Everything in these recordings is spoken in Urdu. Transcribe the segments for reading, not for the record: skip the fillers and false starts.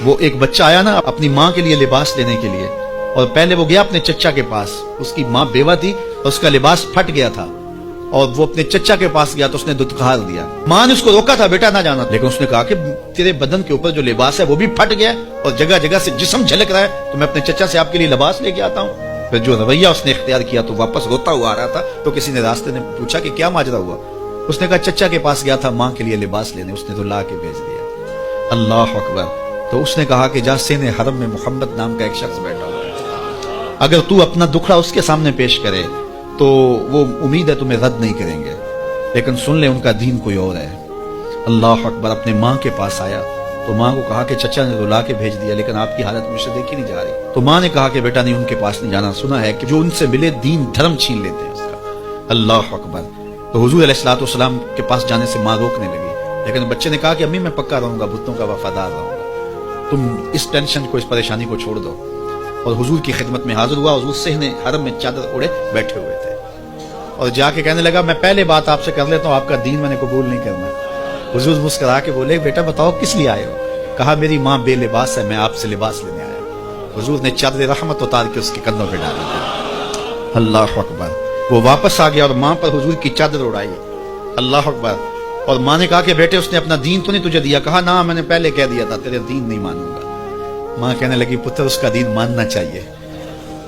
وہ ایک بچہ آیا نا اپنی ماں کے لیے لباس لینے کے لیے، اور پہلے وہ گیا اپنے چچا کے پاس، اس کی ماں بیوہ تھی اور اس کا لباس پھٹ گیا تھا، اور وہ اپنے چچا کے پاس گیا تو اس نے دتکار دیا۔ ماں نے اس کو روکا تھا بیٹا نہ جانا، لیکن اس نے کہا کہ تیرے بدن کے اوپر جو لباس ہے وہ بھی پھٹ گیا اور جگہ جگہ سے جسم جھلک رہا ہے، تو میں اپنے چچا سے آپ کے لیے لباس لے کے آتا ہوں۔ پھر جو رویہ اس نے اختیار کیا تو واپس روتا ہوا آ رہا تھا، تو کسی نے راستے نے پوچھا کہ کیا ماجرا ہوا؟ اس نے کہا چچا کے پاس گیا تھا ماں کے لیے لباس لینے، اس نے تو لا کے بھیج دیا۔ اللہ اکبر۔ تو اس نے کہا کہ جا سین حرم میں محمد نام کا ایک شخص بیٹھا ہوا ہے، اگر تو اپنا دکھڑا اس کے سامنے پیش کرے تو وہ امید ہے تمہیں رد نہیں کریں گے، لیکن سن لے ان کا دین کوئی اور ہے۔ اللہ اکبر۔ اپنے ماں کے پاس آیا تو ماں کو کہا کہ چچا نے تو لا کے بھیج دیا، لیکن آپ کی حالت مجھ سے دیکھی نہیں جا رہی۔ تو ماں نے کہا کہ بیٹا نہیں، ان کے پاس نہیں جانا، سنا ہے کہ جو ان سے ملے دین دھرم چھین لیتے ہیں اس کا۔ اللہ اکبر۔ تو حضور علیہ الصلوۃ والسلام کے پاس جانے سے ماں روکنے لگی، لیکن بچے نے کہا کہ امی میں پکا رہوں گا، بتوں کا وفادار رہوں گا، تم اس ٹینشن کو، اس پریشانی کو چھوڑ دو۔ اور حضور کی خدمت میں حاضر ہوا۔ حضور صحن حرم میں چادر اوڑے بیٹھے ہوئے تھے، اور جا کے کہنے لگا میں پہلے بات آپ سے کر لیتا ہوں، آپ کا دین میں نے قبول نہیں کرنا۔ حضور مسکرا کے بولے بیٹا بتاؤ کس لیے آئے ہو؟ کہا میری ماں بے لباس ہے، میں آپ سے لباس لینے آیا ہوں۔ حضور نے چادر رحمت اتار کے اس کے کندھوں پہ ڈال دی۔ اللہ اکبر۔ وہ واپس آ گیا اور ماں پر حضور کی چادر اڑائی۔ اللہ اکبر۔ اور ماں نے کہا کہ بیٹے اس نے اپنا دین تو نہیں تجھے دیا؟ کہا نہ، میں نے پہلے کہہ دیا تھا تیرے دین نہیں مانوں گا۔ ماں کہنے لگی پتر اس کا دین ماننا چاہیے،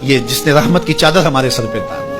یہ جس نے رحمت کی چادر ہمارے سر پہ ڈال